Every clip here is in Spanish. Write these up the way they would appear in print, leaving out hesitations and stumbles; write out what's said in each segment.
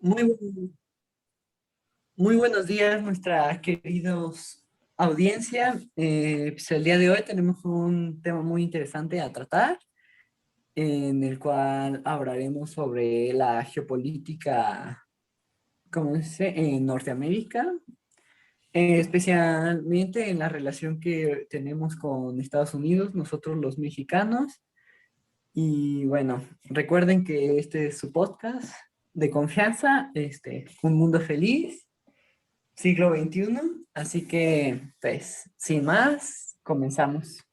Muy, muy buenos días, nuestra queridos audiencia. Pues el día de hoy tenemos un tema muy interesante a tratar, en el cual hablaremos sobre la geopolítica, ¿cómo se dice?, en Norteamérica, especialmente en la relación que tenemos con Estados Unidos, nosotros los mexicanos. Y bueno, recuerden que este es su podcast de confianza, Un Mundo Feliz. Siglo XXI. Así que, pues, sin más, comenzamos.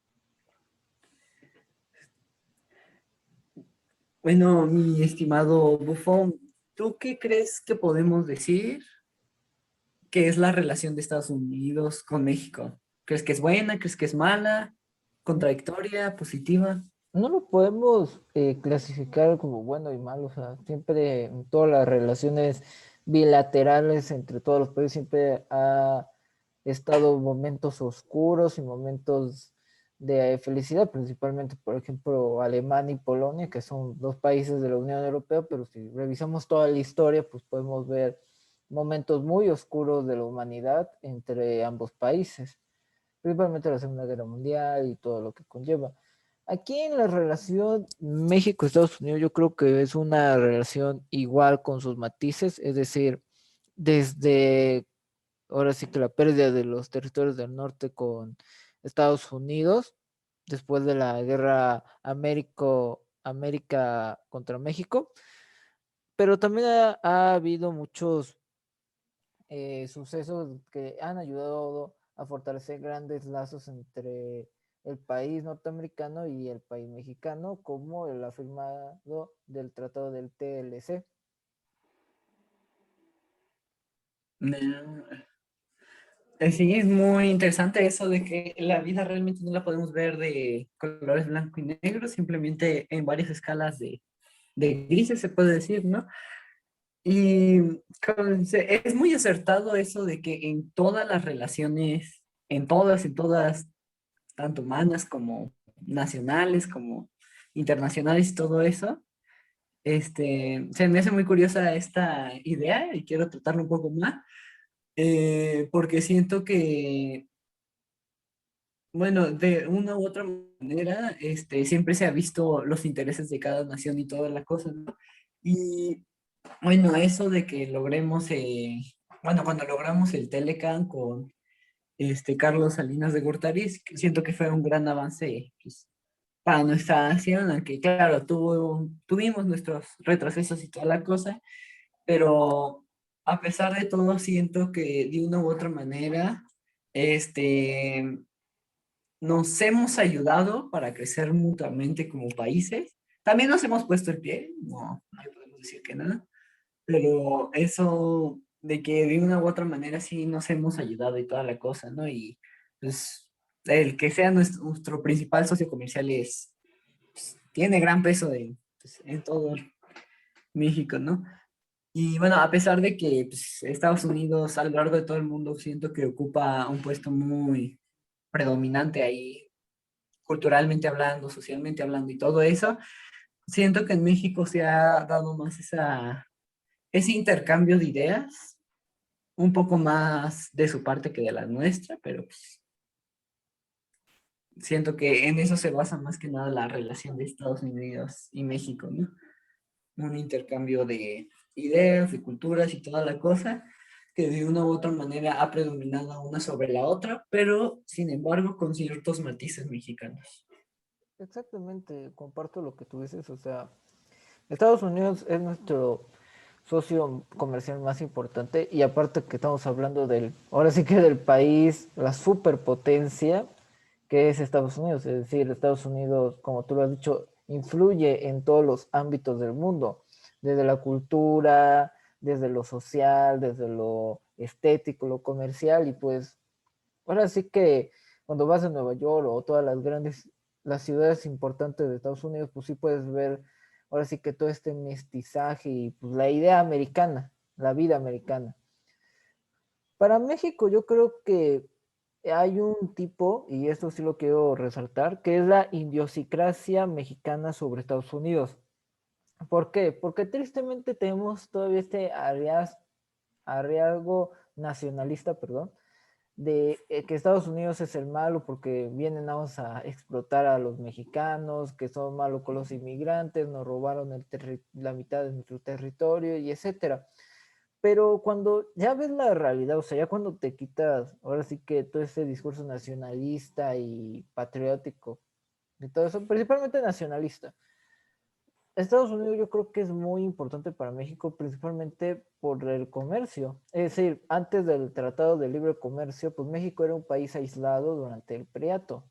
Bueno, mi estimado Bufón, ¿tú qué crees que podemos decir que es la relación de Estados Unidos con México? ¿Crees que es buena? ¿Crees que es mala? ¿Contradictoria? ¿Positiva? No lo podemos clasificar como bueno y malo, o sea, siempre en todas las relaciones bilaterales entre todos los países siempre ha estado momentos oscuros y momentos de felicidad, principalmente, por ejemplo, Alemania y Polonia, que son dos países de la Unión Europea, pero si revisamos toda la historia, pues podemos ver momentos muy oscuros de la humanidad entre ambos países, principalmente la Segunda Guerra Mundial y todo lo que conlleva. Aquí en la relación México-Estados Unidos yo creo que es una relación igual con sus matices, es decir, desde ahora sí que la pérdida de los territorios del norte con Estados Unidos, después de la guerra América contra México, pero también ha habido muchos sucesos que han ayudado a fortalecer grandes lazos entre el país norteamericano y el país mexicano, como el afirmado del Tratado del TLC. No. Sí, es muy interesante eso de que la vida realmente no la podemos ver de colores blanco y negro, simplemente en varias escalas de grises, se puede decir, ¿no? Y es muy acertado eso de que en todas las relaciones, en todas, tanto humanas como nacionales, como internacionales y todo eso, se me hace muy curiosa esta idea y quiero tratarlo un poco más, porque siento que, bueno, de una u otra manera, siempre se ha visto los intereses de cada nación y toda la cosa, ¿no? Y bueno, eso de que logremos, bueno, cuando logramos el Telecan con Carlos Salinas de Gortari, siento que fue un gran avance, pues, para nuestra nación, aunque claro, tuvimos nuestros retrocesos y toda la cosa, pero a pesar de todo, siento que de una u otra manera, este, nos hemos ayudado para crecer mutuamente como países. También nos hemos puesto el pie, no podemos decir que nada, pero eso de que de una u otra manera sí nos hemos ayudado y toda la cosa, ¿no? Y pues el que sea nuestro principal socio comercial tiene gran peso pues, en todo México, ¿no? Y bueno, a pesar de que pues, Estados Unidos a lo largo de todo el mundo siento que ocupa un puesto muy predominante ahí, culturalmente hablando, socialmente hablando y todo eso, siento que en México se ha dado más ese intercambio de ideas, un poco más de su parte que de la nuestra, pero pues, siento que en eso se basa más que nada la relación de Estados Unidos y México, ¿no? Un intercambio de ideas, de culturas y toda la cosa, que de una u otra manera ha predominado una sobre la otra, pero sin embargo con ciertos matices mexicanos. Exactamente, comparto lo que tú dices, o sea, Estados Unidos es nuestro socio comercial más importante y aparte que estamos hablando ahora sí que del país, la superpotencia que es Estados Unidos, es decir, Estados Unidos, como tú lo has dicho, influye en todos los ámbitos del mundo, desde la cultura, desde lo social, desde lo estético, lo comercial y pues ahora sí que cuando vas a Nueva York o todas las ciudades importantes de Estados Unidos, pues sí puedes ver ahora sí que todo este mestizaje y pues la idea americana, la vida americana. Para México yo creo que hay un tipo, y esto sí lo quiero resaltar, que es la idiosincrasia mexicana sobre Estados Unidos. ¿Por qué? Porque tristemente tenemos todavía este arriesgo nacionalista, perdón, de que Estados Unidos es el malo porque vienen a explotar a los mexicanos, que son malos con los inmigrantes, nos robaron la mitad de nuestro territorio y etcétera. Pero cuando ya ves la realidad, o sea, ya cuando te quitas, ahora sí que todo ese discurso nacionalista y patriótico, y todo eso, principalmente nacionalista, Estados Unidos yo creo que es muy importante para México, principalmente por el comercio. Es decir, antes del Tratado de Libre Comercio, pues México era un país aislado durante el Priato.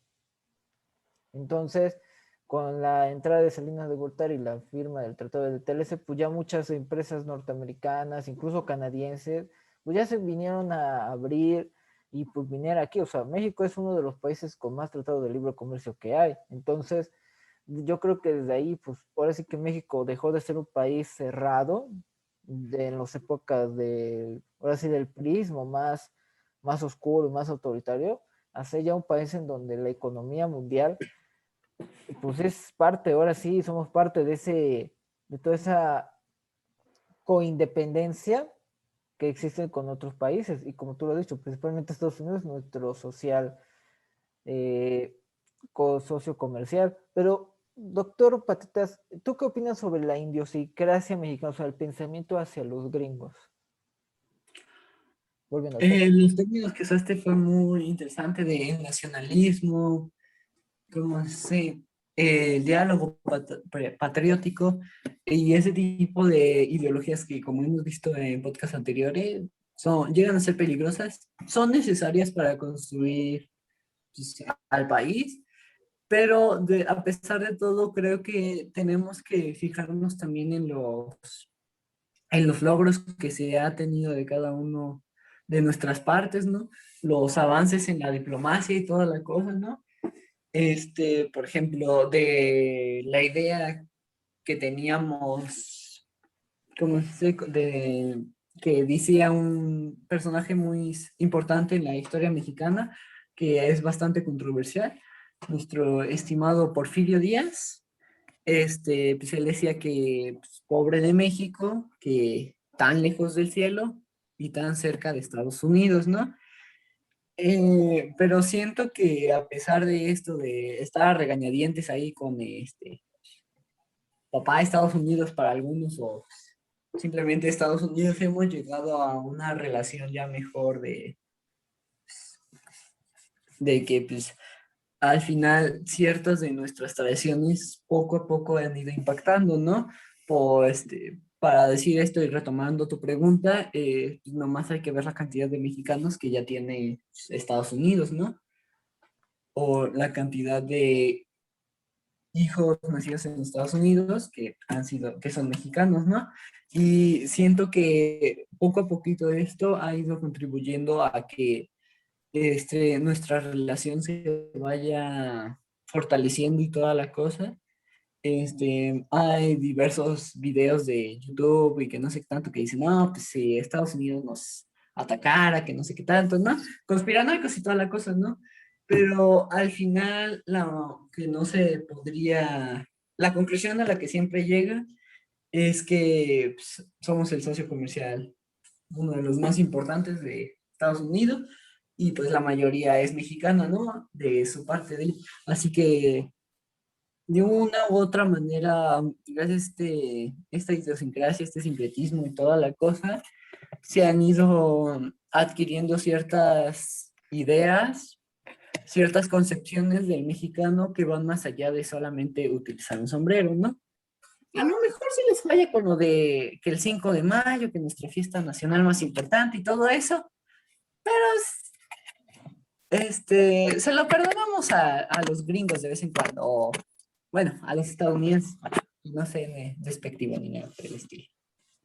Entonces, con la entrada de Salinas de Gortari y la firma del Tratado del TLC, pues ya muchas empresas norteamericanas, incluso canadienses, pues ya se vinieron a abrir y pues vinieron aquí. O sea, México es uno de los países con más tratados de libre comercio que hay. Entonces, yo creo que desde ahí, pues ahora sí que México dejó de ser un país cerrado en las épocas ahora sí, del prismo más oscuro, más autoritario, hacia ya un país en donde la economía mundial pues es parte, ahora sí, somos parte de toda esa coindependencia que existe con otros países. Y como tú lo has dicho, principalmente Estados Unidos, nuestro social, eh, socio comercial. Pero, doctor Patitas, ¿tú qué opinas sobre la idiosincrasia mexicana, o sea, el pensamiento hacia los gringos? Volviendo al tema. Los términos que usaste fue muy interesante de nacionalismo, como se, el diálogo patriótico y ese tipo de ideologías que, como hemos visto en podcasts anteriores, llegan a ser peligrosas, son necesarias para construir pues, al país, pero a pesar de todo, creo que tenemos que fijarnos también en los logros que se ha tenido de cada uno de nuestras partes, ¿no? Los avances en la diplomacia y toda la cosa, ¿no? Por ejemplo, de la idea que teníamos, que decía un personaje muy importante en la historia mexicana, que es bastante controversial, nuestro estimado Porfirio Díaz, pues él decía que pues, pobre de México, que tan lejos del cielo y tan cerca de Estados Unidos, ¿no? Pero siento que a pesar de esto, de estar a regañadientes ahí con papá de Estados Unidos para algunos o simplemente Estados Unidos, hemos llegado a una relación ya mejor de que pues al final ciertas de nuestras tradiciones poco a poco han ido impactando, ¿no? Para decir esto y retomando tu pregunta, pues, nomás hay que ver la cantidad de mexicanos que ya tiene pues, Estados Unidos, ¿no? O la cantidad de hijos nacidos en Estados Unidos que son mexicanos, ¿no? Y siento que poco a poquito esto ha ido contribuyendo a que nuestra relación se vaya fortaleciendo y toda la cosa. Hay diversos videos de YouTube y que no sé qué tanto que dicen, no, pues si Estados Unidos nos atacara, que no sé qué tanto, ¿no? Conspiranoicos y toda la cosa, ¿no? Pero al final, que no se podría, la conclusión a la que siempre llega es que pues, somos el socio comercial, uno de los más importantes de Estados Unidos, y pues la mayoría es mexicana, ¿no? De su parte de él. Así que de una u otra manera, gracias a esta idiosincrasia, este sincretismo y toda la cosa, se han ido adquiriendo ciertas ideas, ciertas concepciones del mexicano que van más allá de solamente utilizar un sombrero, ¿no? A lo mejor sí les falla con lo de que el 5 de mayo, que nuestra fiesta nacional más importante y todo eso, pero se lo perdonamos a los gringos de vez en cuando, o bueno, a los estadounidenses, no sé, despectivo ni nada por el estilo.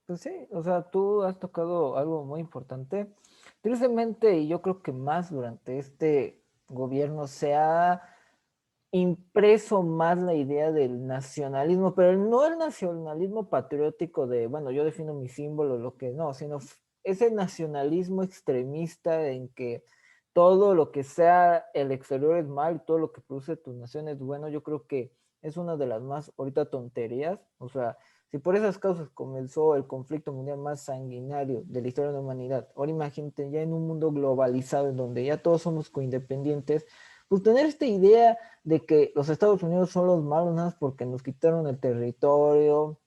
Pues sí, o sea, tú has tocado algo muy importante. Tristemente, y yo creo que más durante este gobierno se ha impreso más la idea del nacionalismo, pero no el nacionalismo patriótico de, bueno, yo defino mi símbolo, lo que no, sino ese nacionalismo extremista en que todo lo que sea el exterior es mal y todo lo que produce tu nación es bueno. Yo creo que es una de las más ahorita tonterías, o sea, Si por esas causas comenzó el conflicto mundial más sanguinario de la historia de la humanidad, ahora imagínate ya en un mundo globalizado en donde ya todos somos coindependientes, pues tener esta idea de que los Estados Unidos son los malos nada más porque nos quitaron el territorio,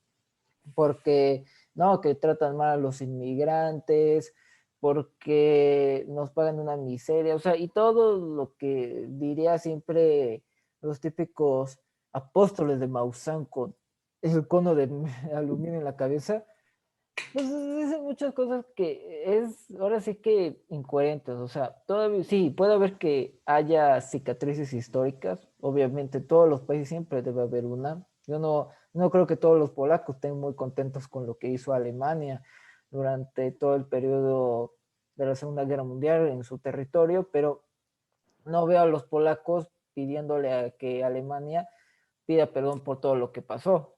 porque no, que tratan mal a los inmigrantes, porque nos pagan una miseria, o sea, y todo lo que diría siempre los típicos apóstoles de Maussan con el cono de aluminio en la cabeza, pues dicen muchas cosas que es ahora sí que incoherentes, o sea, todavía sí, puede haber que haya cicatrices históricas, obviamente todos los países siempre debe haber una. Yo no creo que todos los polacos estén muy contentos con lo que hizo Alemania durante todo el periodo de la Segunda Guerra Mundial en su territorio, pero no veo a los polacos pidiéndole a que Alemania pida perdón por todo lo que pasó.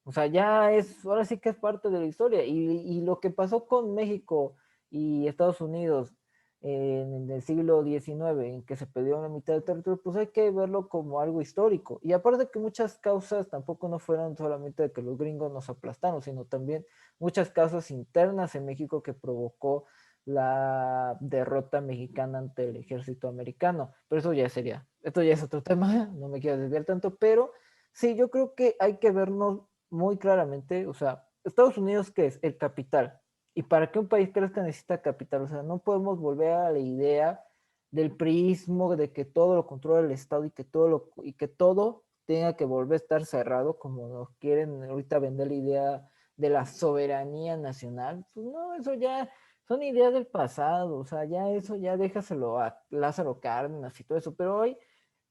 O sea, ya es, ahora sí que es parte de la historia. Y lo que pasó con México y Estados Unidos en el siglo XIX, en que se perdió la mitad del territorio, pues hay que verlo como algo histórico. Y aparte que muchas causas tampoco no fueron solamente de que los gringos nos aplastaron, sino también muchas causas internas en México que provocó la derrota mexicana ante el ejército americano. Pero eso ya sería, esto ya es otro tema, no me quiero desviar tanto, pero sí, yo creo que hay que vernos muy claramente, o sea, Estados Unidos, ¿qué es? El capital. Y para que un país crezca necesita capital, o sea, no podemos volver a la idea del prismo de que todo lo controla el Estado y que todo tenga que volver a estar cerrado, como nos quieren ahorita vender la idea de la soberanía nacional. Pues no, eso ya son ideas del pasado, o sea, ya eso ya déjaselo a Lázaro Cárdenas y todo eso, pero hoy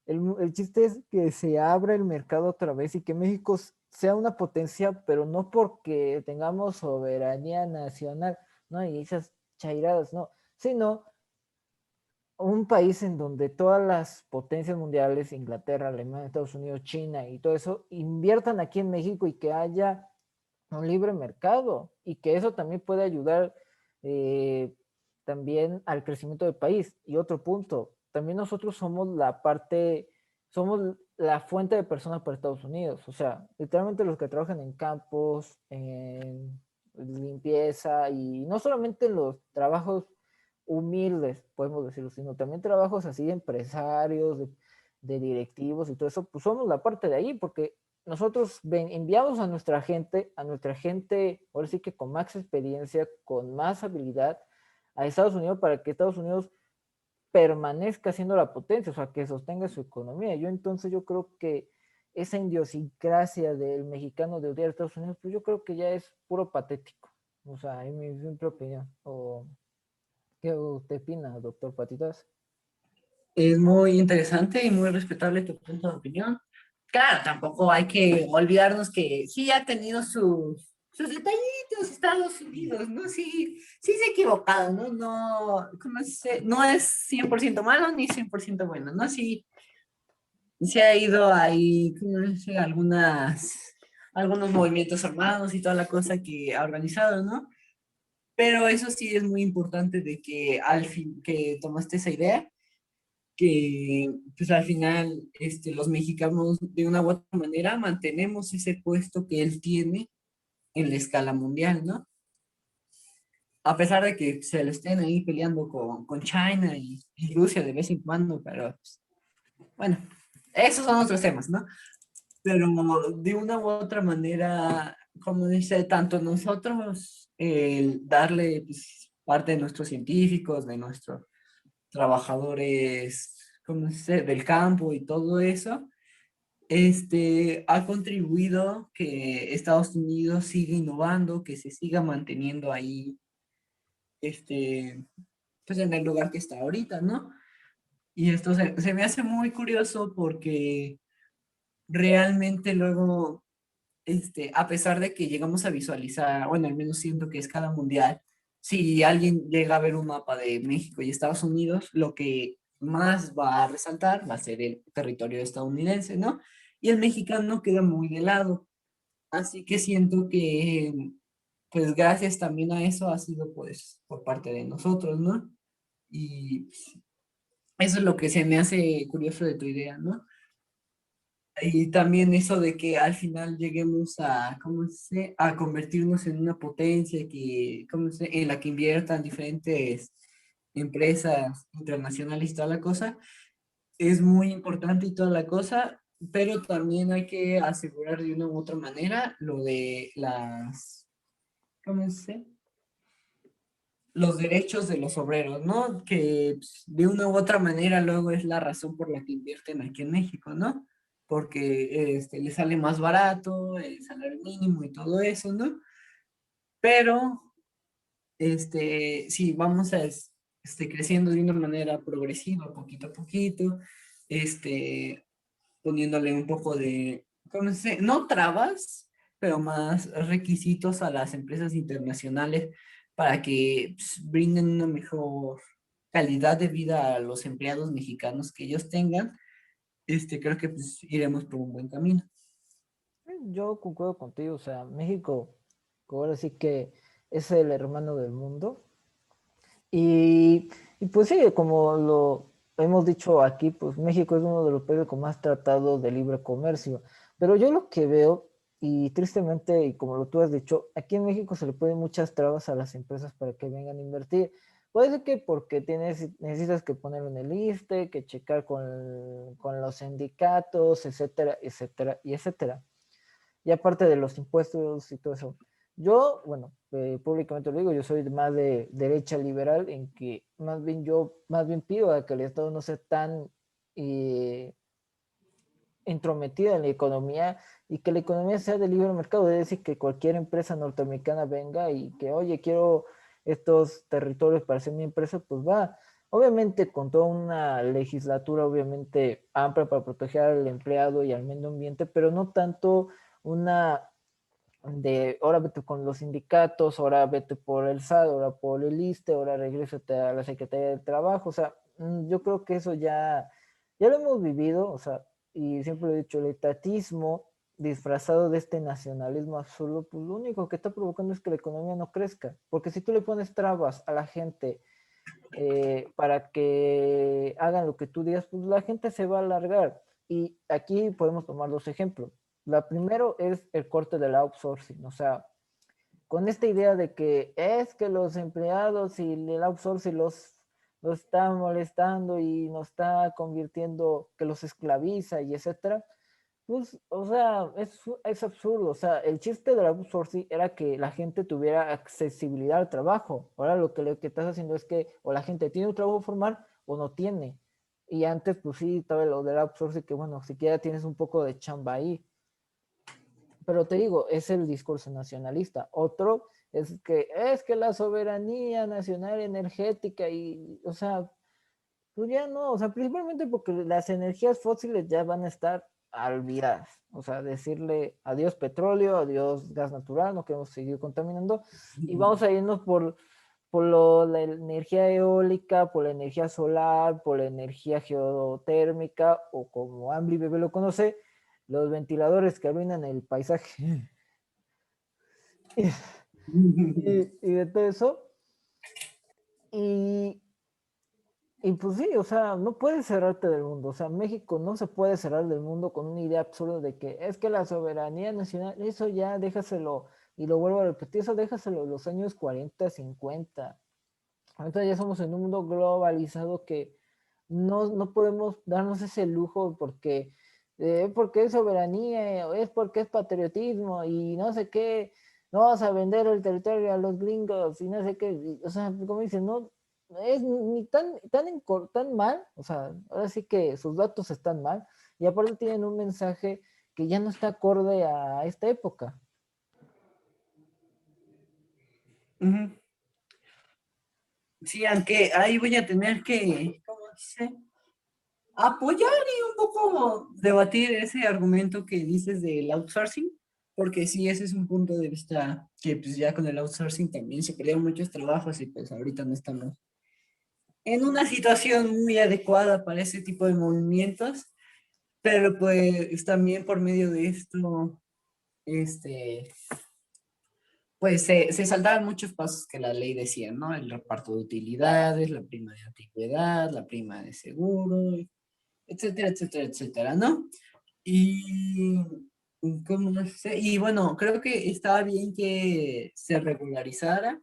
el chiste es que se abra el mercado otra vez y que México sea una potencia, pero no porque tengamos soberanía nacional, ¿no? Y esas chairadas, no, sino un país en donde todas las potencias mundiales, Inglaterra, Alemania, Estados Unidos, China y todo eso, inviertan aquí en México y que haya un libre mercado y que eso también puede ayudar eh, también al crecimiento del país. Y otro punto, también nosotros somos la parte, somos la fuente de personas para Estados Unidos, o sea, literalmente los que trabajan en campos, en limpieza y no solamente en los trabajos humildes, podemos decirlo, sino también trabajos así de empresarios, de directivos y todo eso, pues somos la parte de ahí, porque nosotros enviamos a nuestra gente, ahora sí que con más experiencia, con más habilidad, a Estados Unidos para que Estados Unidos permanezca siendo la potencia, o sea, que sostenga su economía. Yo creo que esa idiosincrasia del mexicano de odiar a Estados Unidos, pues yo creo que ya es puro patético. O sea, en mi simple opinión. ¿O qué usted opina, doctor Patitas? Es muy interesante y muy respetable tu punto de opinión. Claro, tampoco hay que olvidarnos que sí ha tenido sus detallitos Estados Unidos, ¿no? Sí, sí se ha equivocado, ¿no? No, ¿cómo se dice? No es 100% malo ni 100% bueno, ¿no? Sí, se ha ido ahí, ¿cómo se dice? Algunos movimientos armados y toda la cosa que ha organizado, ¿no? Pero eso sí es muy importante de que al fin, que tomaste esa idea que pues al final los mexicanos de una u otra manera mantenemos ese puesto que él tiene en la escala mundial, ¿no? A pesar de que se le estén ahí peleando con China y Rusia de vez en cuando, pero pues, bueno, esos son otros temas, ¿no? Pero de una u otra manera, como dice, tanto nosotros, el darle pues, parte de nuestros científicos, de nuestros trabajadores, ¿cómo se dice?, del campo y todo eso, ha contribuido que Estados Unidos siga innovando, que se siga manteniendo ahí, pues en el lugar que está ahorita, ¿no? Y esto se me hace muy curioso porque realmente luego, a pesar de que llegamos a visualizar, bueno, al menos siento que a escala mundial, si alguien llega a ver un mapa de México y Estados Unidos, lo que más va a resaltar va a ser el territorio estadounidense, ¿no? Y el mexicano queda muy de lado. Así que siento que, pues gracias también a eso ha sido pues por parte de nosotros, ¿no? Y eso es lo que se me hace curioso de tu idea, ¿no? Y también eso de que al final lleguemos a, a convertirnos en una potencia que, en la que inviertan diferentes empresas internacionales y toda la cosa, es muy importante y toda la cosa, pero también hay que asegurar de una u otra manera lo de las, ¿cómo se dice? Los derechos de los obreros, ¿no? Que pues, de una u otra manera luego es la razón por la que invierten aquí en México, ¿no? Porque les sale más barato, el salario mínimo y todo eso, ¿no? Pero, sí, vamos creciendo de una manera progresiva, poquito a poquito, poniéndole un poco de, ¿cómo se dice? No trabas, pero más requisitos a las empresas internacionales para que pues, brinden una mejor calidad de vida a los empleados mexicanos que ellos tengan. Creo que pues, iremos por un buen camino. Yo concuerdo contigo, o sea, México, ahora sí que es el hermano del mundo. Y, y pues sí, como lo hemos dicho aquí, pues México es uno de los países con más tratados de libre comercio. Pero yo lo que veo, y tristemente, y como lo tú has dicho, aquí en México se le ponen muchas trabas a las empresas para que vengan a invertir. Puede ser que porque necesitas que ponerlo en el ISSSTE, que checar con los sindicatos, etcétera, etcétera, y etcétera. Y aparte de los impuestos y todo eso. Yo, bueno, públicamente lo digo, yo soy más de derecha liberal, en que más bien yo, más bien pido a que el Estado no sea tan eh, entrometida en la economía y que la economía sea de libre mercado, es decir, que cualquier empresa norteamericana venga y que, oye, quiero estos territorios para hacer mi empresa, pues va. Obviamente con toda una legislatura obviamente amplia para proteger al empleado y al medio ambiente, pero no tanto una de ahora vete con los sindicatos, ahora vete por el SAT, ahora por el ISSSTE, ahora regrésate a la Secretaría del Trabajo, o sea, yo creo que eso ya lo hemos vivido, o sea, y siempre lo he dicho, el etatismo disfrazado de este nacionalismo absurdo, pues lo único que está provocando es que la economía no crezca, porque si tú le pones trabas a la gente para que hagan lo que tú digas, pues la gente se va a alargar. Y aquí podemos tomar dos ejemplos. La primero es el corte del outsourcing, o sea, con esta idea de que es que los empleados y el outsourcing los está molestando y nos está convirtiendo, que los esclaviza y etcétera, pues, o sea, es absurdo. O sea, el chiste del outsourcing era que la gente tuviera accesibilidad al trabajo. Ahora lo que estás haciendo es que o la gente tiene un trabajo formal o no tiene. Y antes, pues sí, estaba lo del outsourcing, que bueno, siquiera tienes un poco de chamba ahí. Pero te digo, es el discurso nacionalista. Otro es que la soberanía nacional energética y, o sea, pues ya no, o sea, principalmente porque las energías fósiles ya van a estar olvidadas. O sea, decirle adiós petróleo, adiós gas natural, no queremos seguir contaminando y vamos a irnos la energía eólica, por la energía solar, por la energía geotérmica o como Ambly Bebé lo conoce, los ventiladores que arruinan el paisaje y de todo eso. Y, Y pues sí, o sea, no puedes cerrarte del mundo. O sea, México no se puede cerrar del mundo con una idea absurda de que es que la soberanía nacional, eso ya déjaselo, y lo vuelvo a repetir, eso déjaselo en los años 40, 50. Ahorita ya somos en un mundo globalizado que no podemos darnos ese lujo porque es soberanía, o es porque es patriotismo y no sé qué, no vas a vender el territorio a los gringos y no sé qué, o sea, como dicen, no es ni tan mal, o sea, ahora sí que sus datos están mal y aparte tienen un mensaje que ya no está acorde a esta época. Ujú. Sí, aunque ahí voy a tener que, ¿cómo dice? Apoyar y un poco debatir ese argumento que dices del outsourcing, porque sí, ese es un punto de vista que pues ya con el outsourcing también se perdieron muchos trabajos y pues ahorita no estamos en una situación muy adecuada para ese tipo de movimientos, pero pues también por medio de esto, este, pues se saltaban muchos pasos que la ley decía, ¿no? El reparto de utilidades, la prima de antigüedad, la prima de seguro, etcétera, etcétera, etcétera, ¿no? Y, ¿cómo se? Y bueno, creo que estaba bien que se regularizara,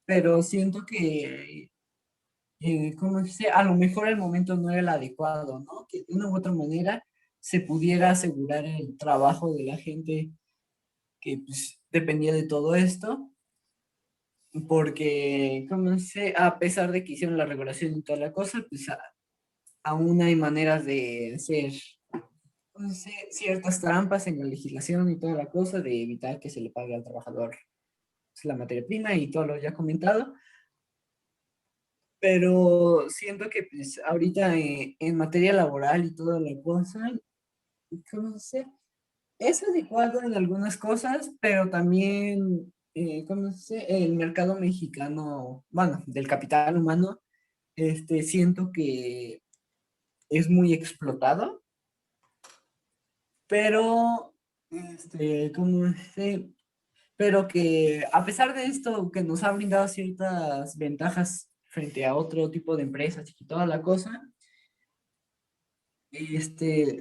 pero siento que, ¿cómo se dice? A lo mejor el momento no era el adecuado, ¿no? Que de una u otra manera se pudiera asegurar el trabajo de la gente que pues, dependía de todo esto, porque, ¿cómo se dice? A pesar de que hicieron la regulación y toda la cosa, pues aún hay maneras de hacer pues, ciertas trampas en la legislación y toda la cosa, de evitar que se le pague al trabajador pues, la materia prima y todo lo ya comentado. Pero siento que pues, ahorita en materia laboral y toda la cosa, ¿cómo se dice? Es adecuado en algunas cosas, pero también, ¿cómo se dice? El mercado mexicano, bueno, del capital humano, siento que es muy explotado, pero, ¿cómo se dice? Pero que a pesar de esto, que nos ha brindado ciertas ventajas frente a otro tipo de empresas y toda la cosa,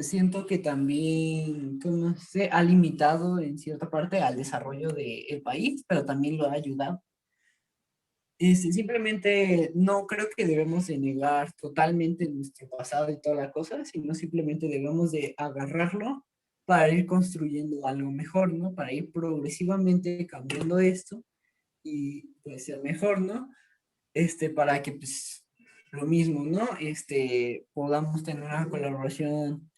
siento que también, ¿cómo se ha limitado en cierta parte al desarrollo del país, pero también lo ha ayudado. Simplemente no creo que debemos de negar totalmente nuestro pasado y toda la cosa, sino simplemente debemos de agarrarlo para ir construyendo algo mejor, ¿no? Para ir progresivamente cambiando esto y puede ser mejor, ¿no? Para que pues lo mismo, ¿no? Podamos tener una colaboración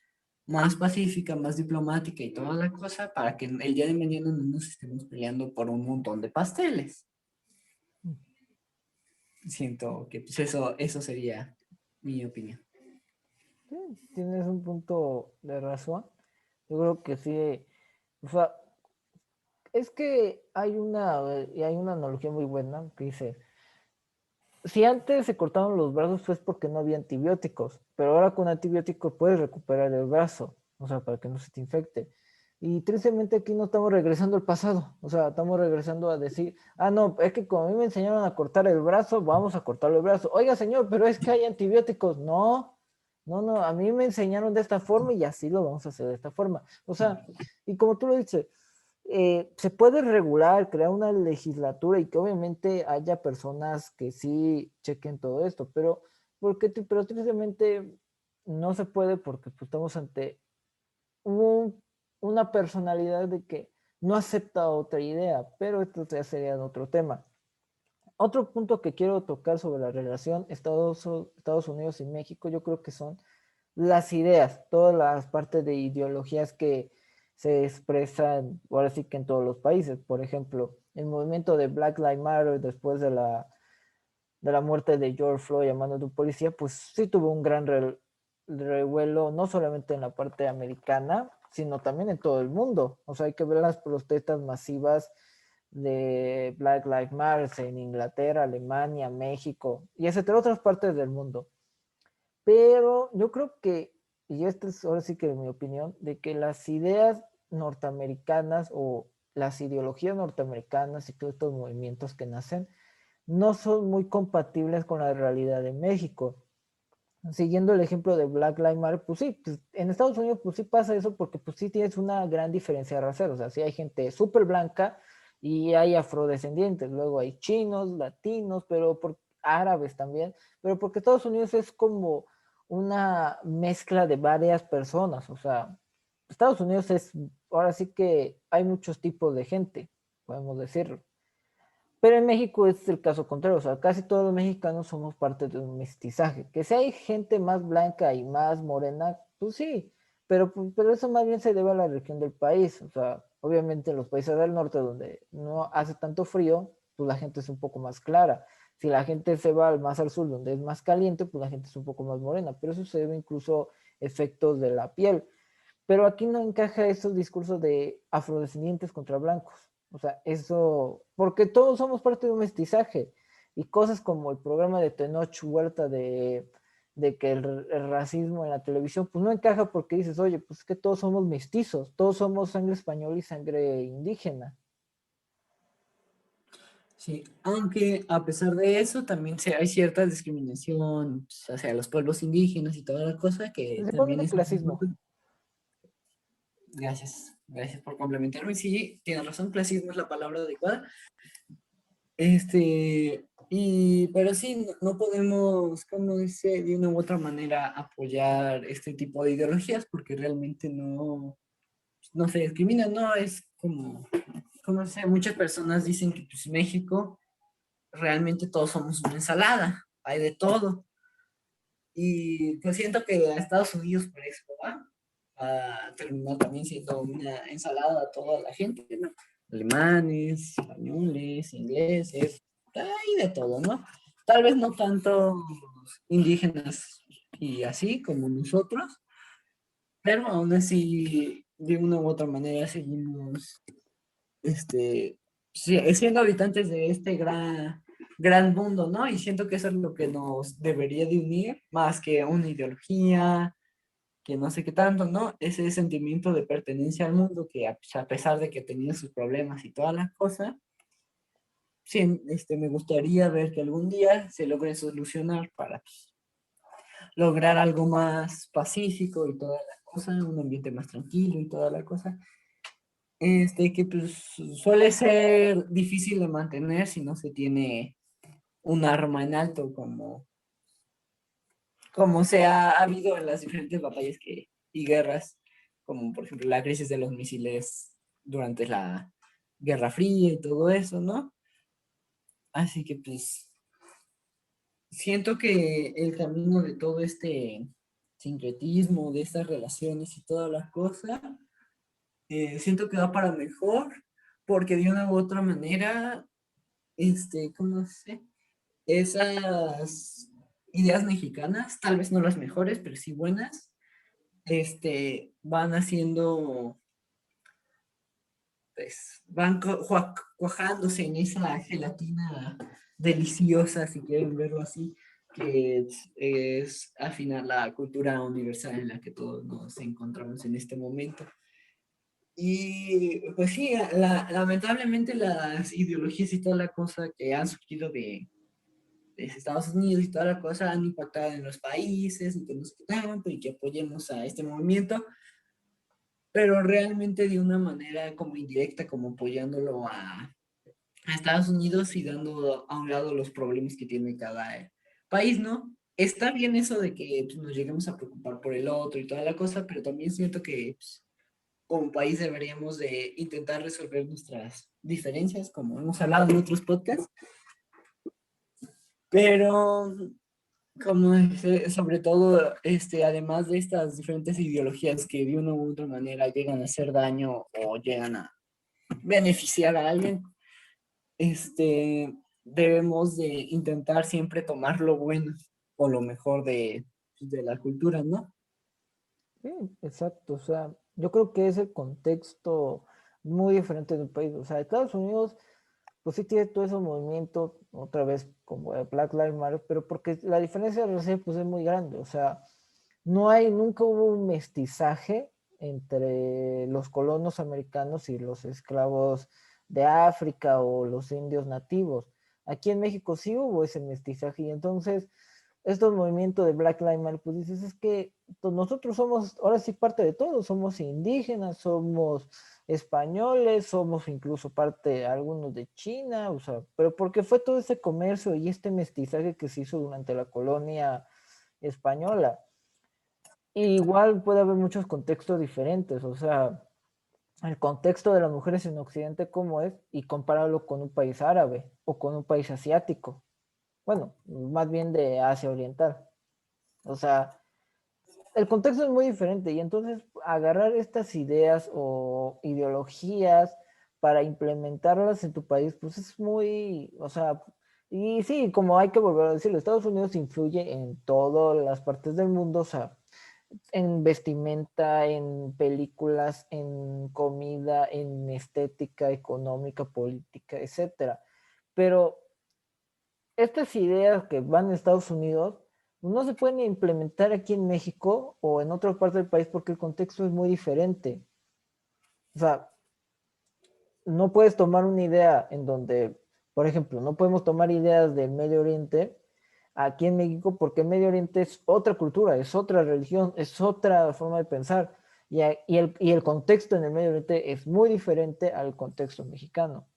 más pacífica, más diplomática y toda la cosa para que el día de mañana no nos estemos peleando por un montón de pasteles. Siento que pues eso sería mi opinión. Sí, tienes un punto de razón. Yo creo que sí. O sea, es que hay una analogía muy buena que dice, si antes se cortaron los brazos fue porque no había antibióticos, pero ahora con antibióticos puedes recuperar el brazo, o sea, para que no se te infecte. Y tristemente aquí no estamos regresando al pasado, o sea, estamos regresando a decir, ah, no, es que como a mí me enseñaron a cortar el brazo, vamos a cortarle el brazo. Oiga, señor, pero es que hay antibióticos. No, no, no, a mí me enseñaron de esta forma y así lo vamos a hacer de esta forma. O sea, y como tú lo dices, se puede regular, crear una legislatura y que obviamente haya personas que sí chequen todo esto, pero tristemente no se puede porque pues, estamos ante un, una personalidad de que no acepta otra idea, pero esto ya sería otro tema. Otro punto que quiero tocar sobre la relación Estados Unidos y México, yo creo que son las ideas, todas las partes de ideologías que se expresan, ahora sí que en todos los países. Por ejemplo, el movimiento de Black Lives Matter después de la muerte de George Floyd a manos de un policía, pues sí tuvo un gran revuelo, no solamente en la parte americana, sino también en todo el mundo. O sea, hay que ver las protestas masivas de Black Lives Matter en Inglaterra, Alemania, México y etcétera, otras partes del mundo. Pero yo creo que, y esta es ahora sí que mi opinión, de que las ideas norteamericanas o las ideologías norteamericanas y todos estos movimientos que nacen no son muy compatibles con la realidad de México. Siguiendo el ejemplo de Black Lives Matter, pues sí, pues en Estados Unidos pues sí pasa eso porque pues sí tienes una gran diferencia racial, o sea, sí hay gente súper blanca y hay afrodescendientes, luego hay chinos, latinos, árabes también, pero porque Estados Unidos es como una mezcla de varias personas, o sea, Estados Unidos es, ahora sí que hay muchos tipos de gente, podemos decirlo. Pero en México es el caso contrario, o sea, casi todos los mexicanos somos parte de un mestizaje. Que si hay gente más blanca y más morena, pues sí, pero eso más bien se debe a la región del país. O sea, obviamente en los países del norte donde no hace tanto frío, pues la gente es un poco más clara. Si la gente se va más al sur donde es más caliente, pues la gente es un poco más morena. Pero eso se debe incluso a efectos de la piel. Pero aquí no encaja esos discursos de afrodescendientes contra blancos. O sea, eso, porque todos somos parte de un mestizaje. Y cosas como el programa de Tenoch Huerta de que el racismo en la televisión, pues no encaja porque dices, oye, pues es que todos somos mestizos, todos somos sangre española y sangre indígena. Sí, aunque a pesar de eso también hay cierta discriminación pues, hacia los pueblos indígenas y toda la cosa que también Principalmente es... clasismo. Gracias por complementarme. Sí, tienes razón, clasismo es la palabra adecuada. Pero sí, no podemos, como dice, de una u otra manera apoyar este tipo de ideologías porque realmente no se discriminan, no es como sé, muchas personas dicen que pues México realmente todos somos una ensalada, hay de todo. Y pues siento que a Estados Unidos por eso va a terminar también siendo una ensalada a toda la gente, ¿no? Alemanes, españoles, ingleses, hay de todo, ¿no? Tal vez no tanto indígenas y así como nosotros, pero aún así, de una u otra manera, seguimos siendo habitantes de este gran mundo, ¿no? Y siento que eso es lo que nos debería de unir, más que una ideología, que no sé qué tanto, ¿no? Ese sentimiento de pertenencia al mundo que a pesar de que tenía sus problemas y todas las cosas, sí, me gustaría ver que algún día se logre solucionar para lograr algo más pacífico y toda la cosa, un ambiente más tranquilo y toda la cosa. Que pues suele ser difícil de mantener si no se tiene un arma en alto como se ha habido en las diferentes batallas y guerras, como por ejemplo la crisis de los misiles durante la Guerra Fría y todo eso, ¿no? Así que pues siento que el camino de todo este sincretismo, de estas relaciones y todas las cosas, siento que va para mejor, porque de una u otra manera, ¿cómo sé? Esas ideas mexicanas, tal vez no las mejores, pero sí buenas, van haciendo, pues, van cuajándose en esa gelatina deliciosa, si quieren verlo así, que es al final la cultura universal en la que todos nos encontramos en este momento. Y pues sí, lamentablemente las ideologías y toda la cosa que han surgido de Estados Unidos y toda la cosa han impactado en los países y que no sé qué tanto y que apoyemos a este movimiento, pero realmente de una manera como indirecta, como apoyándolo a Estados Unidos y dando a un lado los problemas que tiene cada país, ¿no? Está bien eso de que pues, nos lleguemos a preocupar por el otro y toda la cosa, pero también siento que pues, como país deberíamos de intentar resolver nuestras diferencias, como hemos hablado en otros podcasts, pero como sobre todo, además de estas diferentes ideologías que de una u otra manera llegan a hacer daño o llegan a beneficiar a alguien, debemos de intentar siempre tomar lo bueno o lo mejor de la cultura, ¿no? Sí, exacto. O sea, yo creo que es el contexto muy diferente del país. O sea, Estados Unidos, pues sí tiene todo ese movimiento, otra vez como el Black Lives Matter, pero porque la diferencia racial pues es muy grande. O sea, nunca hubo un mestizaje entre los colonos americanos y los esclavos de África o los indios nativos. Aquí en México sí hubo ese mestizaje y entonces estos movimientos de Black Lives Matter, pues dices, es que nosotros somos, ahora sí parte de todo, somos indígenas, somos españoles, somos incluso parte, algunos de China, o sea, pero porque fue todo ese comercio y este mestizaje que se hizo durante la colonia española. Y igual puede haber muchos contextos diferentes, o sea, el contexto de las mujeres en Occidente cómo es y compararlo con un país árabe o con un país asiático. Bueno, más bien de Asia Oriental. O sea, el contexto es muy diferente y entonces agarrar estas ideas o ideologías para implementarlas en tu país, pues es muy, o sea, y sí, como hay que volver a decirlo, Estados Unidos influye en todas las partes del mundo, o sea, en vestimenta, en películas, en comida, en estética, económica, política, etcétera. Pero estas ideas que van a Estados Unidos no se pueden implementar aquí en México o en otra parte del país porque el contexto es muy diferente. O sea, no puedes tomar una idea en donde, por ejemplo, no podemos tomar ideas del Medio Oriente aquí en México porque el Medio Oriente es otra cultura, es otra religión, es otra forma de pensar. y el contexto en el Medio Oriente es muy diferente al contexto mexicano.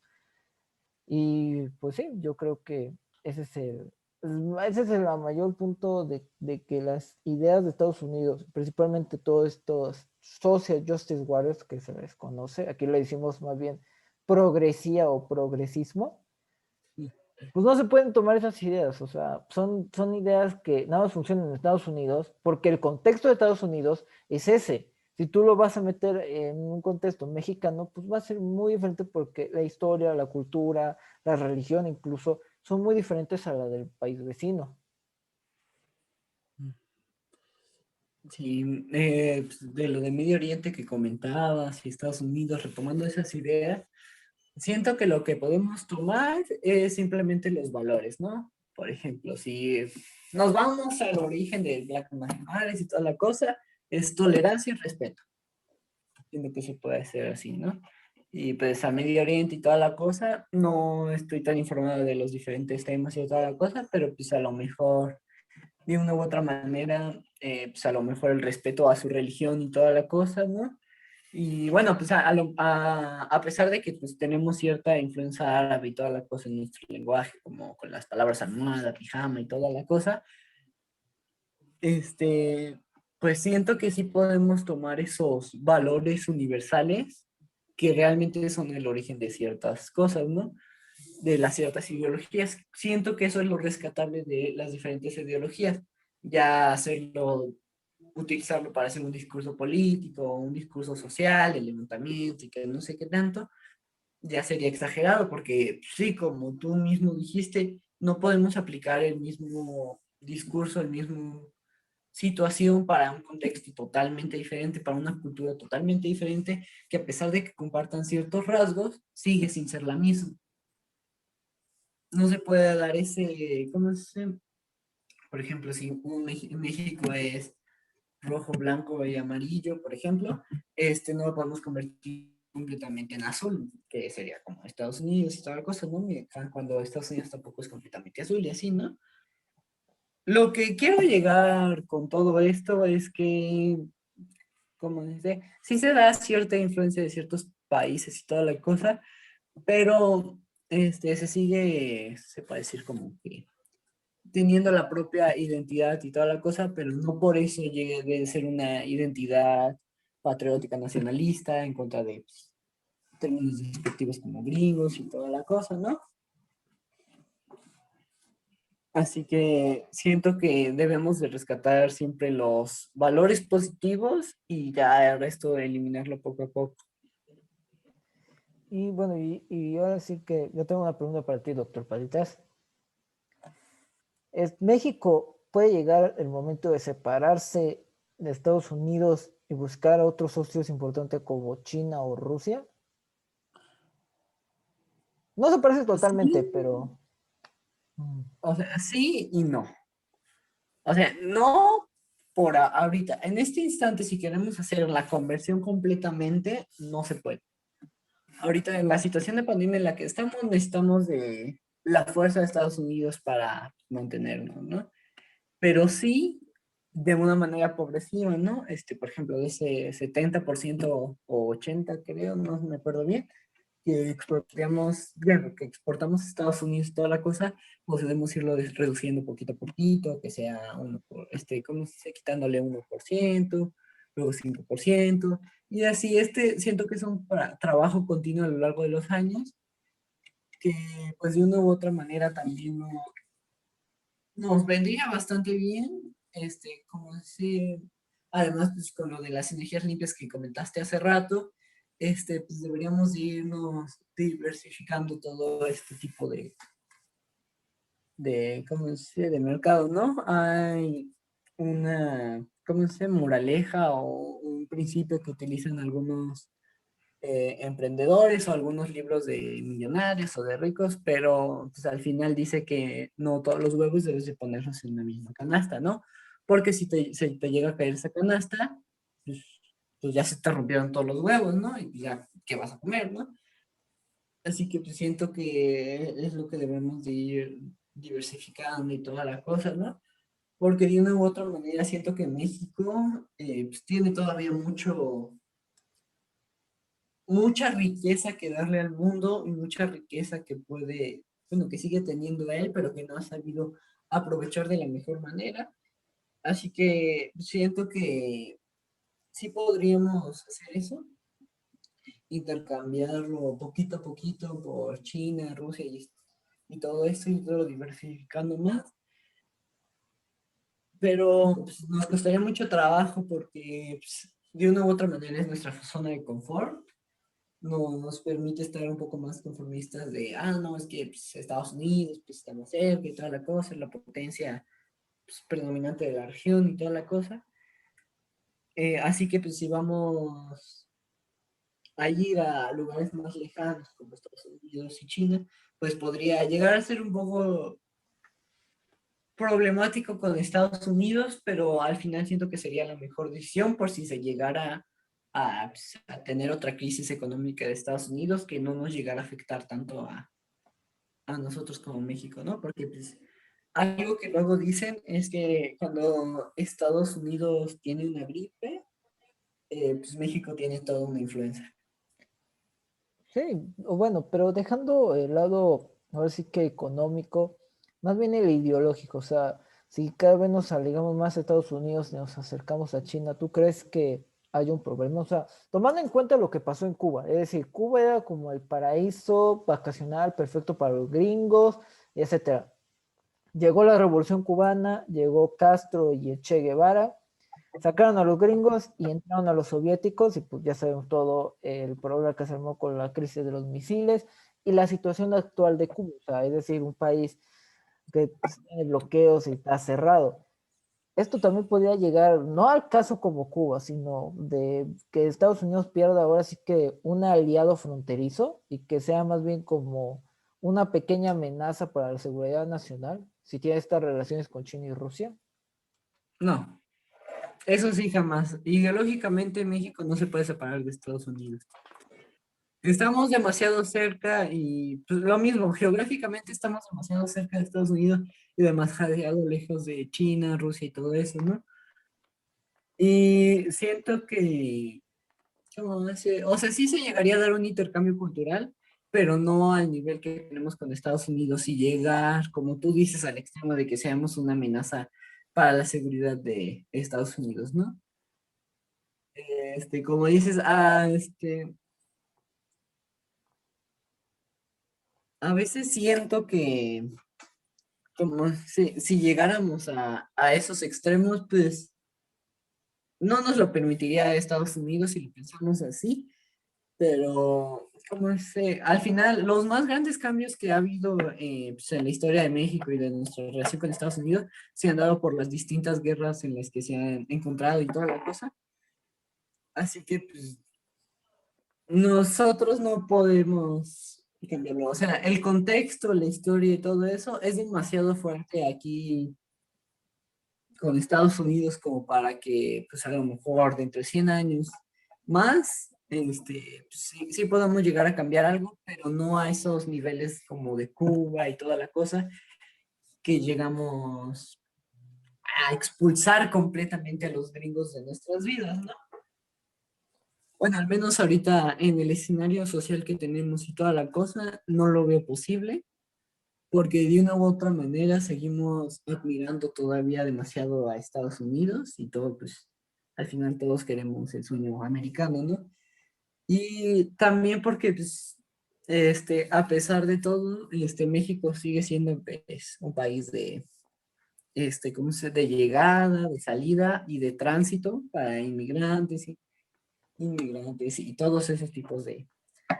Y pues sí, yo creo que ese es el mayor punto de que las ideas de Estados Unidos, principalmente todos estos social justice warriors que se les conoce, aquí le decimos más bien progresía o progresismo, pues no se pueden tomar esas ideas, o sea, son ideas que nada más funcionan en Estados Unidos porque el contexto de Estados Unidos es ese. Si tú lo vas a meter en un contexto mexicano, pues va a ser muy diferente porque la historia, la cultura, la religión incluso son muy diferentes a la del país vecino. Sí, pues, de lo de Medio Oriente que comentabas y Estados Unidos, retomando esas ideas, siento que lo que podemos tomar es simplemente los valores, ¿no? Por ejemplo, si nos vamos al origen de Black Lives Matter y toda la cosa, es tolerancia y respeto. Siento que se puede hacer así, ¿no? Y pues a Medio Oriente y toda la cosa, no estoy tan informado de los diferentes temas y toda la cosa, pero pues a lo mejor de una u otra manera, pues a lo mejor el respeto a su religión y toda la cosa, ¿no? Y bueno, pues a pesar de que pues tenemos cierta influencia árabe y toda la cosa en nuestro lenguaje, como con las palabras almohada, pijama y toda la cosa, este, pues siento que sí podemos tomar esos valores universales que realmente son el origen de ciertas cosas, ¿no? De las ciertas ideologías. Siento que eso es lo rescatable de las diferentes ideologías. Ya hacerlo, utilizarlo para hacer un discurso político, un discurso social, el levantamiento y que no sé qué tanto, ya sería exagerado, porque sí, como tú mismo dijiste, no podemos aplicar el mismo discurso, el mismo situación para un contexto totalmente diferente, para una cultura totalmente diferente, que a pesar de que compartan ciertos rasgos, sigue sin ser la misma. No se puede dar ese, ¿cómo se dice? Por ejemplo, si México es rojo, blanco y amarillo, por ejemplo, no lo podemos convertir completamente en azul, que sería como Estados Unidos y toda la cosa, ¿no? Cuando Estados Unidos tampoco es completamente azul y así, ¿no? Lo que quiero llegar con todo esto es que, como dice, sí se da cierta influencia de ciertos países y toda la cosa, pero se sigue, se puede decir como que teniendo la propia identidad y toda la cosa, pero no por eso llegue a ser una identidad patriótica nacionalista en contra de pues, términos despectivos como gringos y toda la cosa, ¿no? Así que siento que debemos de rescatar siempre los valores positivos y ya el resto de eliminarlo poco a poco. Y bueno, y ahora sí que yo tengo una pregunta para ti, doctor Palitas. ¿México puede llegar el momento de separarse de Estados Unidos y buscar a otros socios importantes como China o Rusia? No se parece totalmente, Sí, pero... o sea, sí y no. O sea, no por ahorita. En este instante, si queremos hacer la conversión completamente, no se puede. Ahorita en la situación de pandemia en la que estamos, necesitamos de la fuerza de Estados Unidos para mantenernos, ¿no? Pero sí de una manera progresiva, ¿no? Por ejemplo, de ese 70% o 80, creo, no me acuerdo bien, que exportamos, bueno, que exportamos a Estados Unidos toda la cosa, pues podemos irlo reduciendo poquito a poquito, que sea uno por, ¿cómo se dice? Quitándole 1%, luego 5%, y así, siento que es un trabajo continuo a lo largo de los años, que pues de una u otra manera también nos vendría bastante bien, como decir, además, pues con lo de las energías limpias que comentaste hace rato, pues deberíamos de irnos diversificando todo este tipo ¿cómo se dice? De mercado, ¿no? Hay una, ¿cómo se dice? Moraleja o un principio que utilizan algunos emprendedores o algunos libros de millonarios o de ricos, pero pues, al final dice que no todos los huevos debes de ponerlos en la misma canasta, ¿no? Porque si se te llega a caer esa canasta, pues, pues ya se te rompieron todos los huevos, ¿no? Y ya, ¿qué vas a comer, no? Así que pues siento que es lo que debemos de ir diversificando y toda la cosa, ¿no? porque de una u otra manera siento que México pues, tiene todavía mucha riqueza que darle al mundo y mucha riqueza que puede, bueno, que sigue teniendo él, pero que no ha sabido aprovechar de la mejor manera. Así que siento que sí podríamos hacer eso, intercambiarlo poquito a poquito por China, Rusia y todo esto, y todo diversificando más. Pero pues, nos costaría mucho trabajo porque pues, de una u otra manera es nuestra zona de confort. No nos permite estar un poco más conformistas de, no, es que pues, Estados Unidos pues, está más cerca y toda la cosa, es la potencia pues, predominante de la región y toda la cosa. Así que pues si vamos a ir a lugares más lejanos como Estados Unidos y China, pues podría llegar a ser un poco problemático con Estados Unidos, pero al final siento que sería la mejor decisión por si se llegara pues, a tener otra crisis económica de Estados Unidos que no nos llegara a afectar tanto a nosotros como México, ¿no? Porque pues algo que luego dicen es que cuando Estados Unidos tiene una gripe, pues México tiene toda una influenza. Sí, o bueno, pero dejando el lado, ahora sí que económico, más bien el ideológico, o sea, si cada vez nos allegamos más a Estados Unidos, nos acercamos a China, ¿tú crees que hay un problema? O sea, tomando en cuenta lo que pasó en Cuba, es decir, Cuba era como el paraíso vacacional perfecto para los gringos, etcétera. Llegó la Revolución Cubana, llegó Castro y el Che Guevara, sacaron a los gringos y entraron a los soviéticos y pues ya sabemos todo el problema que se armó con la crisis de los misiles y la situación actual de Cuba, o sea, es decir, un país que pues, tiene bloqueos y está cerrado. Esto también podría llegar, no al caso como Cuba, sino de que Estados Unidos pierda ahora sí que un aliado fronterizo y que sea más bien como una pequeña amenaza para la seguridad nacional si tiene estas relaciones con China y Rusia. No, eso sí jamás. Ideológicamente México no se puede separar de Estados Unidos. Estamos demasiado cerca y pues, lo mismo, geográficamente estamos demasiado cerca de Estados Unidos y demasiado lejos de China, Rusia y todo eso, ¿no? Y siento que, o sea, sí se llegaría a dar un intercambio cultural, pero no al nivel que tenemos con Estados Unidos y llegar, como tú dices, al extremo de que seamos una amenaza para la seguridad de Estados Unidos, ¿no? Como dices, a veces siento que como si llegáramos a esos extremos, pues no nos lo permitiría Estados Unidos si lo pensamos así, pero como al final los más grandes cambios que ha habido pues, en la historia de México y de nuestra relación con Estados Unidos se han dado por las distintas guerras en las que se han encontrado y toda la cosa. Así que pues nosotros no podemos cambiarlo. O sea, el contexto, la historia y todo eso es demasiado fuerte aquí con Estados Unidos como para que, pues a lo mejor dentro de 100 años más, pues, sí, sí podamos llegar a cambiar algo, pero no a esos niveles como de Cuba y toda la cosa, que llegamos a expulsar completamente a los gringos de nuestras vidas, ¿no? Bueno, al menos ahorita en el escenario social que tenemos y toda la cosa, no lo veo posible porque de una u otra manera seguimos admirando todavía demasiado a Estados Unidos y todo, pues al final todos queremos el sueño americano, ¿no? Y también porque, pues, a pesar de todo, México sigue siendo pues, un país de, ¿cómo se dice? De llegada, de salida y de tránsito para inmigrantes y todos esos tipos de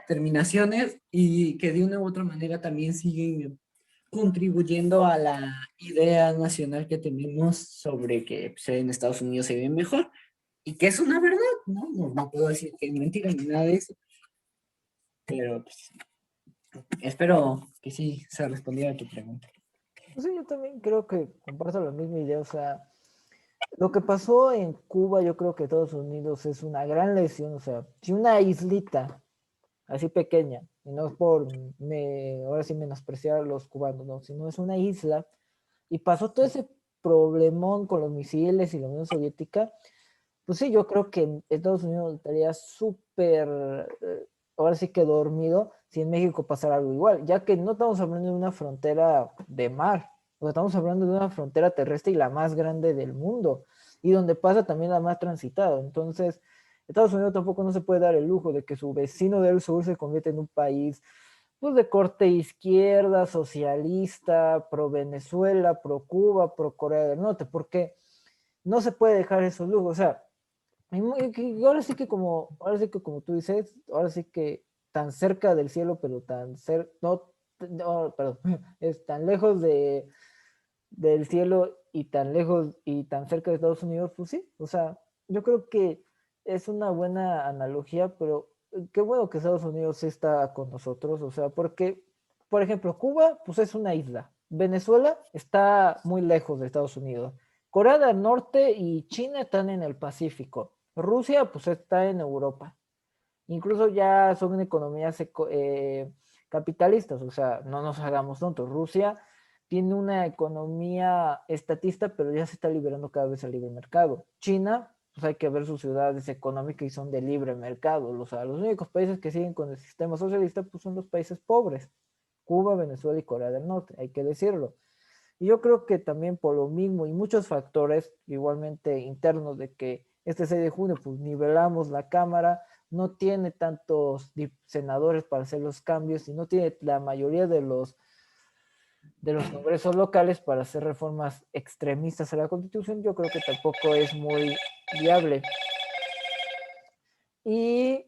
terminaciones y que de una u otra manera también siguen contribuyendo a la idea nacional que tenemos sobre que pues, en Estados Unidos se vive mejor y que es una verdad, ¿no? No puedo decir que es mentira ni nada de eso, pero pues, espero que sí se respondiera a tu pregunta. Pues sí, yo también creo que comparto la misma idea, o sea, lo que pasó en Cuba, yo creo que Estados Unidos es una gran lesión, o sea, si una islita así pequeña, y no es por ahora sí menospreciar a los cubanos, no, sino es una isla, y pasó todo ese problemón con los misiles y la Unión Soviética, pues sí, yo creo que Estados Unidos estaría súper, ahora sí que dormido si en México pasara algo igual, ya que no estamos hablando de una frontera de mar, o sea, estamos hablando de una frontera terrestre y la más grande del mundo, y donde pasa también la más transitada. Entonces, Estados Unidos tampoco no se puede dar el lujo de que su vecino del sur se convierta en un país pues de corte izquierda, socialista, pro Venezuela, pro Cuba, pro Corea del Norte, porque no se puede dejar esos lujos. O sea, ahora sí que como tú dices, ahora sí que tan cerca del cielo, pero tan cerca, no, perdón, es tan lejos del cielo y tan lejos y tan cerca de Estados Unidos, pues sí, o sea, yo creo que es una buena analogía, pero qué bueno que Estados Unidos sí está con nosotros, o sea, porque, por ejemplo, Cuba, pues es una isla, Venezuela está muy lejos de Estados Unidos, Corea del Norte y China están en el Pacífico, Rusia, pues está en Europa, incluso ya son economías capitalistas, o sea, no nos hagamos tontos. Rusia tiene una economía estatista, pero ya se está liberando cada vez al libre mercado. China, pues hay que ver sus ciudades económicas y son de libre mercado. O sea, los únicos países que siguen con el sistema socialista pues son los países pobres. Cuba, Venezuela y Corea del Norte, hay que decirlo. Y yo creo que también por lo mismo y muchos factores igualmente internos de que este 6 de junio pues nivelamos la Cámara, no tiene tantos senadores para hacer los cambios y no tiene la mayoría de los congresos locales para hacer reformas extremistas a la Constitución, yo creo que tampoco es muy viable. Y,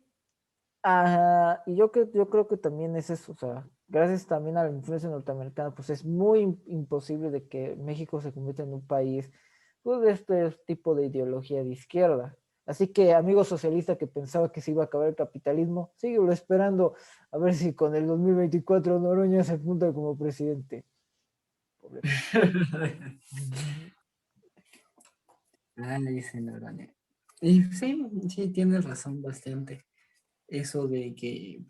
yo creo que también es eso, o sea, gracias también a la influencia norteamericana, pues es muy imposible de que México se convierta en un país pues, de este tipo de ideología de izquierda. Así que, amigo socialista que pensaba que se iba a acabar el capitalismo, síguelo esperando a ver si con el 2024 Noroña se apunta como presidente. Pobre. Ah, le dice Noroña. Y sí, sí, tienes razón bastante. Eso de que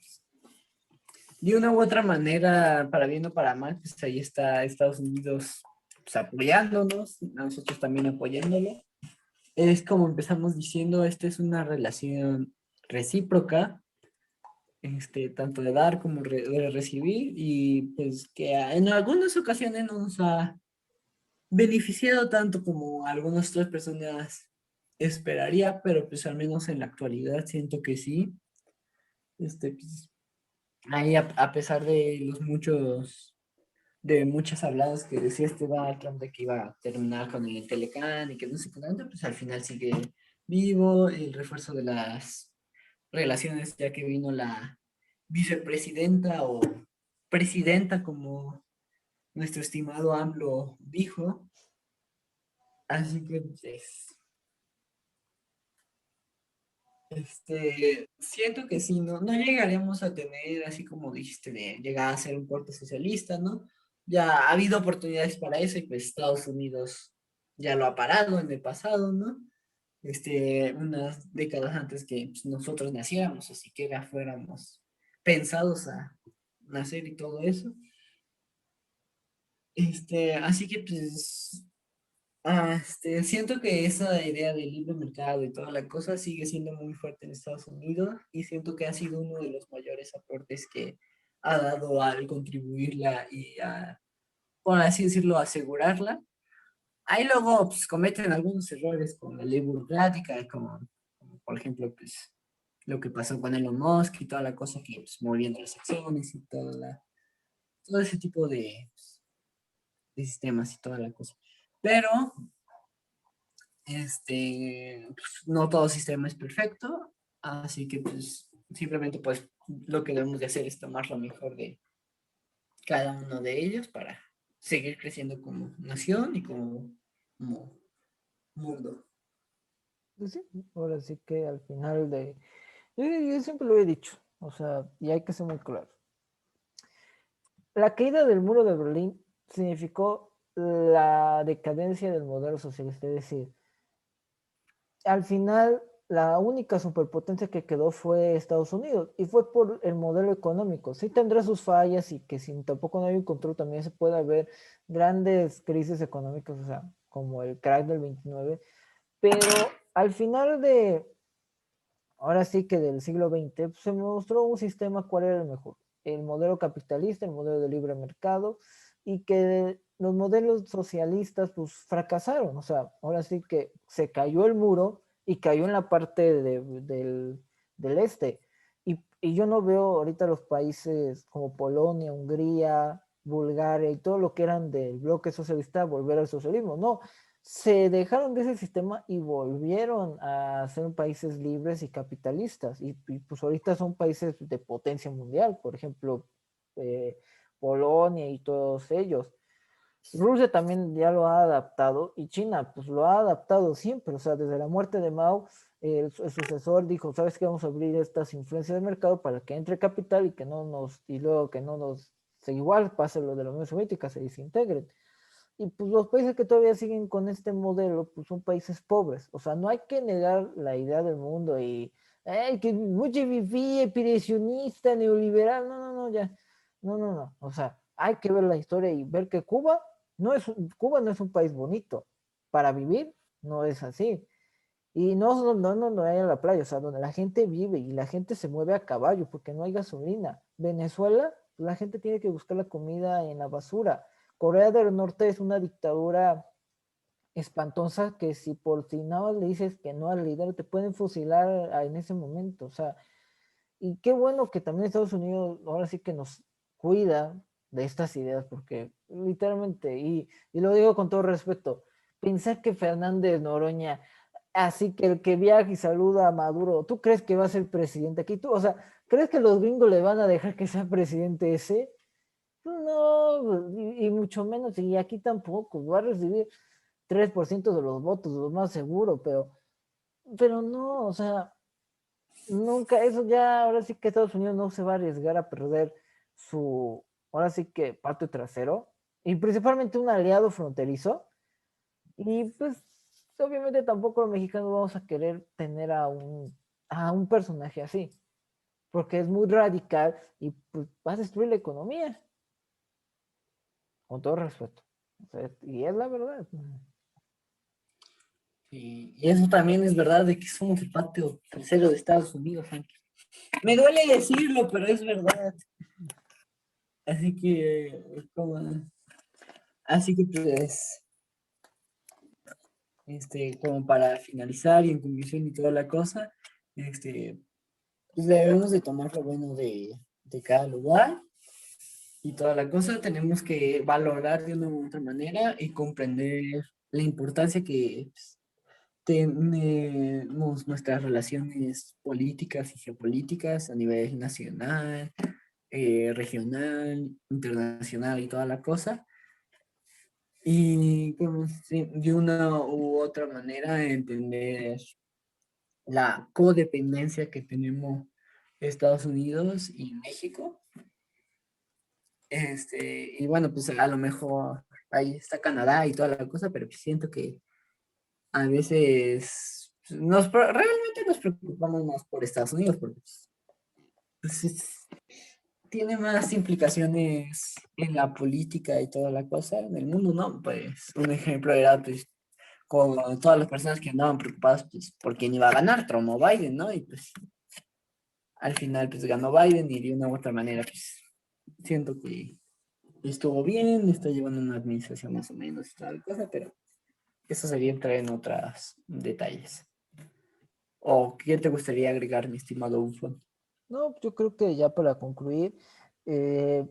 de una u otra manera, para bien o para mal, pues ahí está Estados Unidos pues, apoyándonos, nosotros también apoyándolo. Es como empezamos diciendo, esta es una relación recíproca, tanto de dar como de recibir, y pues que en algunas ocasiones no nos ha beneficiado tanto como algunas otras personas esperaría, pero pues al menos en la actualidad siento que sí. Pues, ahí a pesar de los de muchas habladas que decía Donald Trump de que iba a terminar con el Telecán y que no sé qué tanto, pues al final sigue vivo, el refuerzo de las relaciones, ya que vino la vicepresidenta o presidenta, como nuestro estimado AMLO dijo. Así que, pues, siento que sí, no llegaremos a tener, así como dijiste, de llegar a ser un corte socialista, ¿no? Ya ha habido oportunidades para eso y pues Estados Unidos ya lo ha parado en el pasado, ¿no? Unas décadas antes que pues, nosotros naciéramos, o siquiera fuéramos pensados a nacer y todo eso. Así que pues siento que esa idea del libre mercado y toda la cosa sigue siendo muy fuerte en Estados Unidos y siento que ha sido uno de los mayores aportes que ha dado al contribuirla y por así decirlo, asegurarla. Ahí luego pues, cometen algunos errores con la ley burocrática, como por ejemplo, pues lo que pasó con Elon Musk y toda la cosa que pues, movían transacciones y todo ese tipo de sistemas y toda la cosa. Pero pues, no todo sistema es perfecto, así que pues simplemente pues lo que debemos de hacer es tomar lo mejor de cada uno de ellos para seguir creciendo como nación y como mundo. Pues sí, ahora sí que al final yo siempre lo he dicho, o sea, y hay que ser muy claro. La caída del muro de Berlín significó la decadencia del modelo socialista, es decir, al final la única superpotencia que quedó fue Estados Unidos y fue por el modelo económico. Sí tendrá sus fallas y que si tampoco no hay un control también se puede haber grandes crisis económicas, o sea, como el crack del 29, pero al final ahora sí que del siglo XX, pues, se mostró un sistema cuál era el mejor, el modelo capitalista, el modelo de libre mercado, y que los modelos socialistas pues fracasaron, o sea, ahora sí que se cayó el muro y cayó en la parte del este, y yo no veo ahorita los países como Polonia, Hungría, Bulgaria y todo lo que eran del bloque socialista volver al socialismo, no, se dejaron de ese sistema y volvieron a ser países libres y capitalistas. Y pues ahorita son países de potencia mundial, por ejemplo, eh, Polonia y todos ellos. Rusia también ya lo ha adaptado y China pues lo ha adaptado siempre, o sea, desde la muerte de Mao, el sucesor dijo, ¿sabes qué? Vamos a abrir estas influencias de mercado para que entre capital y que no nos, y luego que no nos, se igual pase lo de la Unión Soviética, se desintegren. Y pues los países que todavía siguen con este modelo, pues son países pobres. O sea, no hay que negar la idea del mundo y, ay, que mucho vivía, creacionista, neoliberal, no, no, no, ya, no, no, no. O sea, hay que ver la historia y ver que Cuba no es un país bonito. Para vivir, no es así. Y no hay en la playa, o sea, donde la gente vive y la gente se mueve a caballo porque no hay gasolina. Venezuela, la gente tiene que buscar la comida en la basura. Corea del Norte es una dictadura espantosa que si nada más le dices que no al líder, te pueden fusilar en ese momento. O sea, y qué bueno que también Estados Unidos ahora sí que nos cuida de estas ideas, porque literalmente, y lo digo con todo respeto, pensar que Fernández Noroña, así que el que viaja y saluda a Maduro, ¿tú crees que va a ser presidente aquí? ¿Tú, o sea, crees que los gringos le van a dejar que sea presidente ese? No, y mucho menos, y aquí tampoco, va a recibir 3% de los votos, lo más seguro, pero no, o sea, nunca, eso ya, ahora sí que Estados Unidos no se va a arriesgar a perder su, ahora sí que patio trasero, y principalmente un aliado fronterizo, y pues obviamente tampoco los mexicanos vamos a querer tener a un personaje así, porque es muy radical y pues va a destruir la economía, con todo respeto. O sea, y es la verdad. Y eso también es verdad de que somos el patio trasero de Estados Unidos, Frankie. Me duele decirlo, pero es verdad. Así que, así que pues, como para finalizar y en conclusión y toda la cosa, pues debemos de tomar lo bueno de cada lugar y toda la cosa. Tenemos que valorar de una u otra manera y comprender la importancia que pues, tenemos nuestras relaciones políticas y geopolíticas a nivel nacional, regional, internacional y toda la cosa. Y como de una u otra manera entender la codependencia que tenemos Estados Unidos y México. Y bueno, pues a lo mejor ahí está Canadá y toda la cosa, pero pues siento que a veces realmente nos preocupamos más por Estados Unidos, porque pues, tiene más implicaciones en la política y toda la cosa en el mundo, ¿no? Pues un ejemplo era pues con todas las personas que andaban preocupadas pues, por quién iba a ganar, Trump o Biden, ¿no? Y pues al final pues ganó Biden y de una u otra manera pues siento que estuvo bien, está llevando una administración más o menos y toda la cosa, pero eso sería entrar en otros detalles. ¿O qué te gustaría agregar, mi estimado Ufo? No, yo creo que ya para concluir, eh,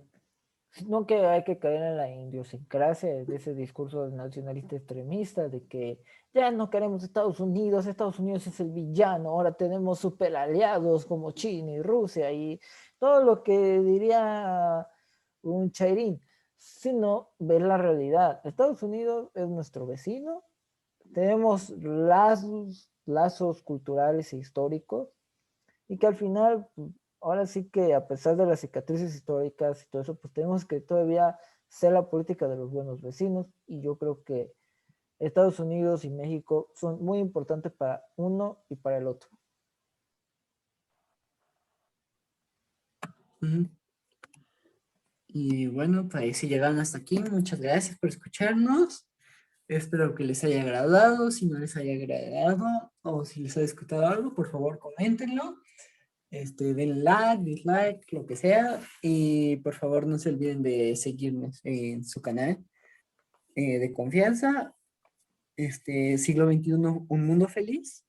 no que hay que caer en la idiosincrasia de ese discurso nacionalista extremista de que ya no queremos Estados Unidos es el villano, ahora tenemos super aliados como China y Rusia y todo lo que diría un chairín, sino ver la realidad. Estados Unidos es nuestro vecino, tenemos lazos culturales e históricos y que al final, ahora sí que a pesar de las cicatrices históricas y todo eso, pues tenemos que todavía ser la política de los buenos vecinos y yo creo que Estados Unidos y México son muy importantes para uno y para el otro. Ujú. Y bueno, pues si llegaron hasta aquí, muchas gracias por escucharnos. Espero que les haya agradado. Si no les haya agradado o si les ha disgustado algo, por favor, coméntenlo. Den like, dislike, lo que sea. Y por favor, no se olviden de seguirnos en su canal de confianza. Siglo XXI, un mundo feliz.